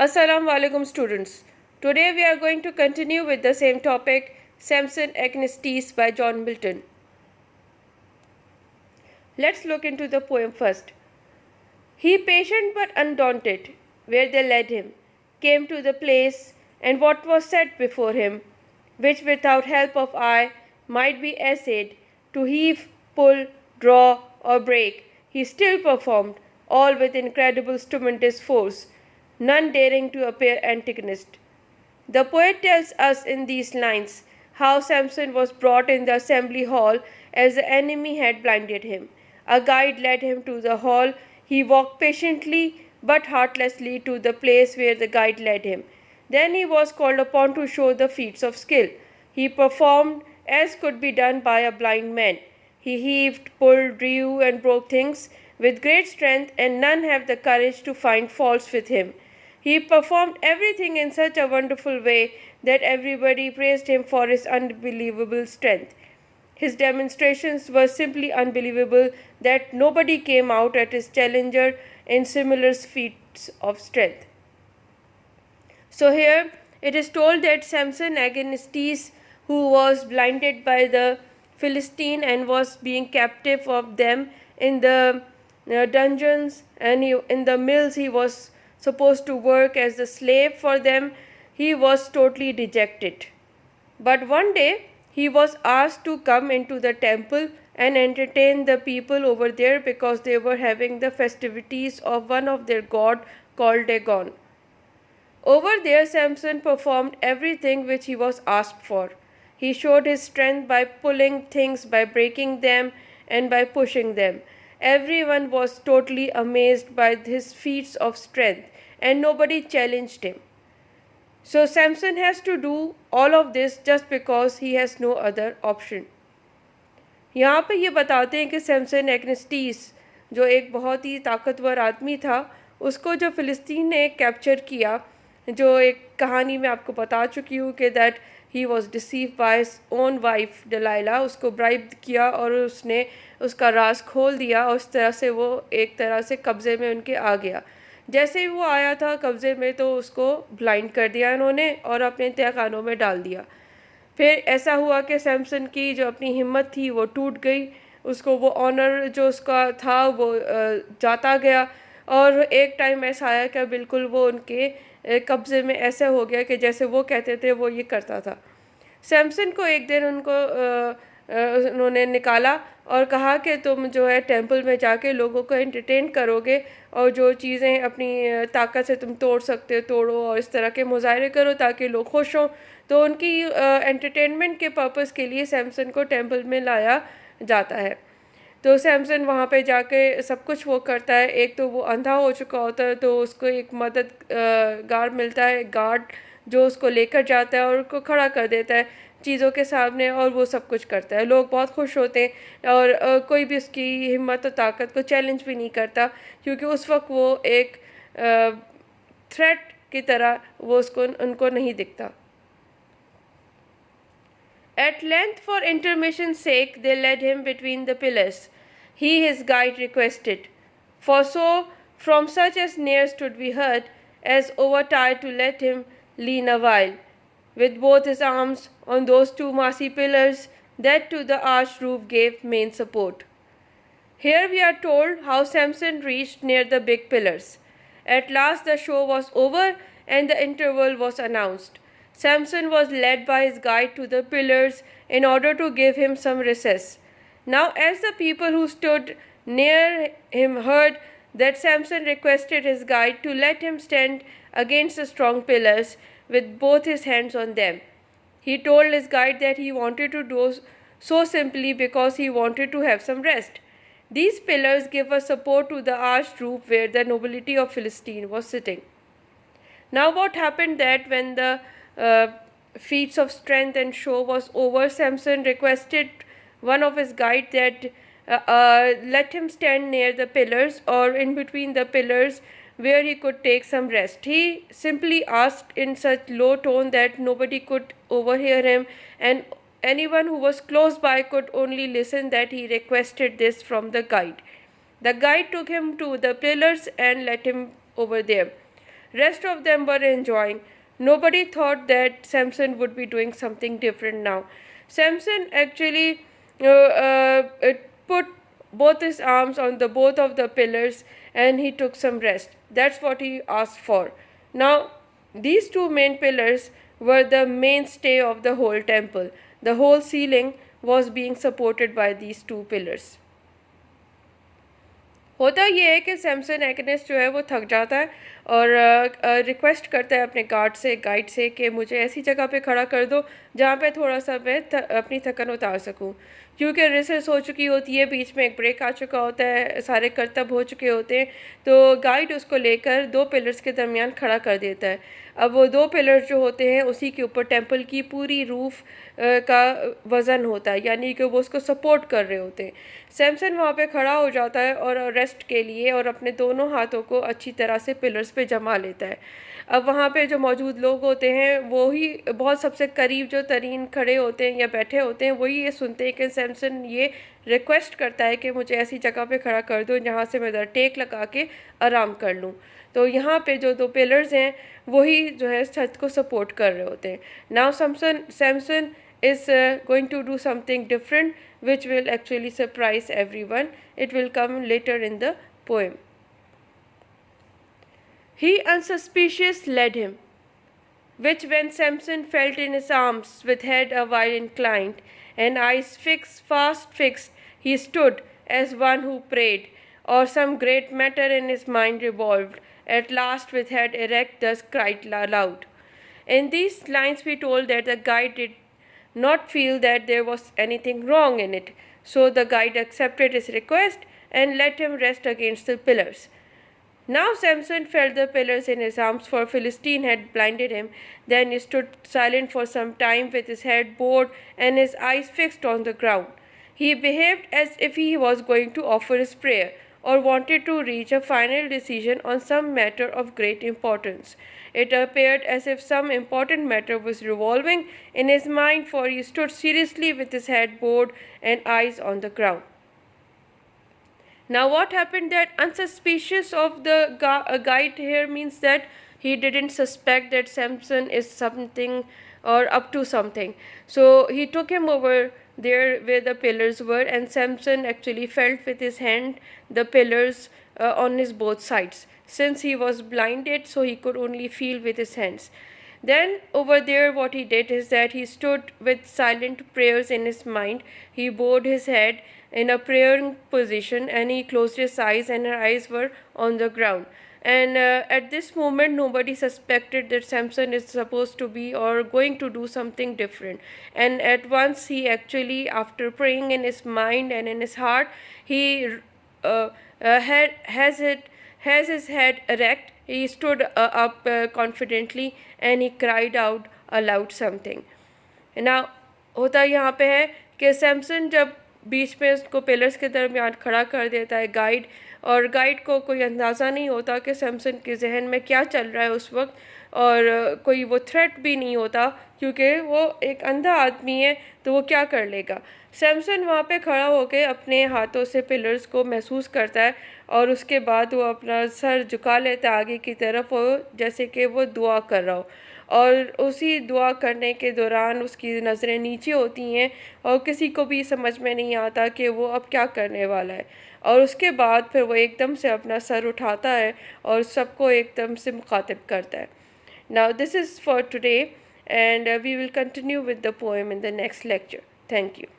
Assalamu alaikum students. Today we are going to continue with the same topic, Samson Agonistes by John Milton. Let's look into the poem first. He, patient but undaunted, where they led him, came to the place, and what was set before him, which without help of eye might be essayed to heave, pull, draw, or break, he still performed, all with incredible stupendous force, none daring to appear antagonist. The poet tells us in these lines how Samson was brought in the assembly hall as the enemy had blinded him. A guide led him to the hall. He walked patiently but heartlessly to the place where the guide led him. Then he was called upon to show the feats of skill. He performed as could be done by a blind man. He heaved, pulled, drew, and broke things with great strength, and none have the courage to find faults with him. He performed everything in such a wonderful way that everybody praised him for his unbelievable strength. His demonstrations were simply unbelievable that nobody came out at his challenger in similar feats of strength. So here it is told that Samson Agonistes, who was blinded by the Philistine and was being captive of them in the dungeons and in the mills, he was supposed to work as a slave for them. He was totally dejected. But one day he was asked to come into the temple and entertain the people over there because they were having the festivities of one of their god called Dagon. Over there Samson performed everything which he was asked for. He showed his strength by pulling things, by breaking them, and by pushing them. Everyone was totally amazed by his feats of strength, and nobody challenged him. So Samson has to do all of this just because he has no other option. यहाँ पे ये बताते हैं कि सैमसन एग्नेस्टीस जो एक बहुत ही ताकतवर आदमी था, उसको जो फ़िलिस्तीन ने कैप्चर किया, जो एक कहानी में आपको बता चुकी हूँ कि that he was deceive by his own wife Delilah, उसको ब्राइब किया और उसने उसका राज खोल दिया और उस तरह से वो एक तरह से कब्ज़े में उनके आ गया. जैसे ही वो आया था कब्ज़े में तो उसको ब्लाइंड कर दिया इन्होंने और अपने तहखानों में डाल दिया. फिर ऐसा हुआ कि सैमसन की जो अपनी हिम्मत थी वो टूट गई, उसको वो ऑनर जो उसका था वो जाता गया और एक टाइम ऐसा आया कि बिल्कुल वो उनके कब्ज़े में ऐसे हो गया कि जैसे वो कहते थे वो ये करता था. सैमसन को एक दिन उन्होंने निकाला और कहा कि तुम जो है टेंपल में जाके लोगों को एंटरटेन करोगे और जो चीज़ें अपनी ताकत से तुम तोड़ सकते हो तोड़ो और इस तरह के मुजाहरे करो ताकि लोग खुश हों. तो उनकी एंटरटेनमेंट के पर्पस के लिए सैमसन को टेंपल में लाया जाता है. तो सैमसन वहाँ पे जाके सब कुछ वो करता है. एक तो वो अंधा हो चुका होता है तो उसको एक मददगार मिलता है, गार्ड, जो उसको लेकर जाता है और उसको खड़ा कर देता है चीज़ों के सामने और वो सब कुछ करता है. लोग बहुत खुश होते हैं और कोई भी उसकी हिम्मत और ताकत को चैलेंज भी नहीं करता क्योंकि उस वक्त वो एक थ्रेट की तरह वो उनको नहीं दिखता. At length, for intermission's sake, they led him between the pillars. He his guide requested. For so from such as near stood we heard, as overtired to let him lean awhile, with both his arms on those two massy pillars that to the arched roof gave main support. Here we are told how Samson reached near the big pillars. At last the show was over and the interval was announced. Samson was led by his guide to the pillars in order to give him some recess. Now as the people who stood near him heard that Samson requested his guide to let him stand against the strong pillars with both his hands on them. He told his guide that he wanted to do so simply because he wanted to have some rest. These pillars give a support to the arched roof where the nobility of Philistine was sitting. Now what happened that when the feats of strength and show was over, Samson requested one of his guide that let him stand near the pillars or in between the pillars where he could take some rest. He simply asked in such low tone that nobody could overhear him and anyone who was close by could only listen that he requested this from the guide. The guide took him to the pillars and let him over there. Rest of them were enjoying. Nobody thought that Samson would be doing something different now. Samson actually put both his arms on the both of the pillars and he took some rest. That's what he asked for. Now, these two main pillars were the mainstay of the whole temple. The whole ceiling was being supported by these two pillars. होता ये है कि Samson agonist जो है वो थक जाता है और रिक्वेस्ट करता है अपने गाइड से कि मुझे ऐसी जगह पे खड़ा कर दो जहाँ पे थोड़ा सा मैं अपनी थकन उतार सकूँ, क्योंकि रिसर्च हो चुकी होती है, बीच में एक ब्रेक आ चुका होता है, सारे करतब हो चुके होते हैं, तो गाइड उसको लेकर दो पिलर्स के दरमियान खड़ा कर देता है। अब वो दो पिलर्स जो होते हैं उसी के ऊपर टेम्पल की पूरी रूफ का वज़न होता है, यानी कि वो उसको सपोर्ट कर रहे होते हैं। सैमसन वहाँ पे खड़ा हो जाता है और रेस्ट के लिए और अपने दोनों हाथों को अच्छी तरह से पिलर्स पे जमा लेता है। अब वहाँ पे जो मौजूद लोग होते हैं वो ही बहुत सबसे करीब जो तरीन खड़े होते हैं या बैठे होते हैं वही ये सुनते हैं कि सैमसन ये रिक्वेस्ट करता है कि मुझे ऐसी जगह पे खड़ा कर दो जहाँ से मैं टेक लगा के आराम कर लूँ। तो यहाँ पे जो दो पिलर्स हैं वही जो है छत को सपोर्ट कर रहे होते हैं। Now Samson is going to do something different which will actually surprise everyone. It will come later in the poem. He unsuspicious led him, which when Samson felt in his arms with head a while inclined and eyes fast fixed, he stood as one who prayed, or some great matter in his mind revolved, at last with head erect thus cried aloud. In these lines we told that the guide did not feel that there was anything wrong in it, so the guide accepted his request and let him rest against the pillars. Now Samson felt the pillars in his arms, for Philistine had blinded him. Then he stood silent for some time with his head bowed and his eyes fixed on the ground. He behaved as if he was going to offer his prayer, or wanted to reach a final decision on some matter of great importance. It appeared as if some important matter was revolving in his mind, for he stood seriously with his head bowed and eyes on the ground. Now what happened, that unsuspicious of the guide here means that he didn't suspect that Samson is something or up to something. So he took him over there where the pillars were, and Samson actually felt with his hand the pillars on his both sides. Since he was blinded, so he could only feel with his hands. Then over there what he did is that he stood with silent prayers in his mind. He bowed his head in a praying position and he closed his eyes, and her eyes were on the ground. And at this moment nobody suspected that Samson is supposed to be or going to do something different. And at once he actually, after praying in his mind and in his heart, he has his head erect. He stood up confidently and he cried out aloud something. Now होता यहाँ पे है कि सैमसन जब बीच में उसको pillars के दरमियान खड़ा कर देता है गाइड, और गाइड को कोई अंदाज़ा नहीं होता कि सैमसन के जहन में क्या चल रहा है उस वक्त, और कोई वो थ्रेट भी नहीं होता क्योंकि वो एक अंधा आदमी है, तो वो क्या कर लेगा। सैमसन वहाँ पे खड़ा होकर अपने हाथों से पिलर्स को महसूस करता है और उसके बाद वो अपना सर झुका लेता है आगे की तरफ, वो जैसे कि वो दुआ कर रहा हो, और उसी दुआ करने के दौरान उसकी नज़रें नीचे होती हैं और किसी को भी समझ में नहीं आता कि वो अब क्या करने वाला है। और उसके बाद फिर वो एकदम से अपना सर उठाता है और सबको एकदम से मुखातिब करता है। Now this is for today, and we will continue with the poem in the next lecture. Thank you.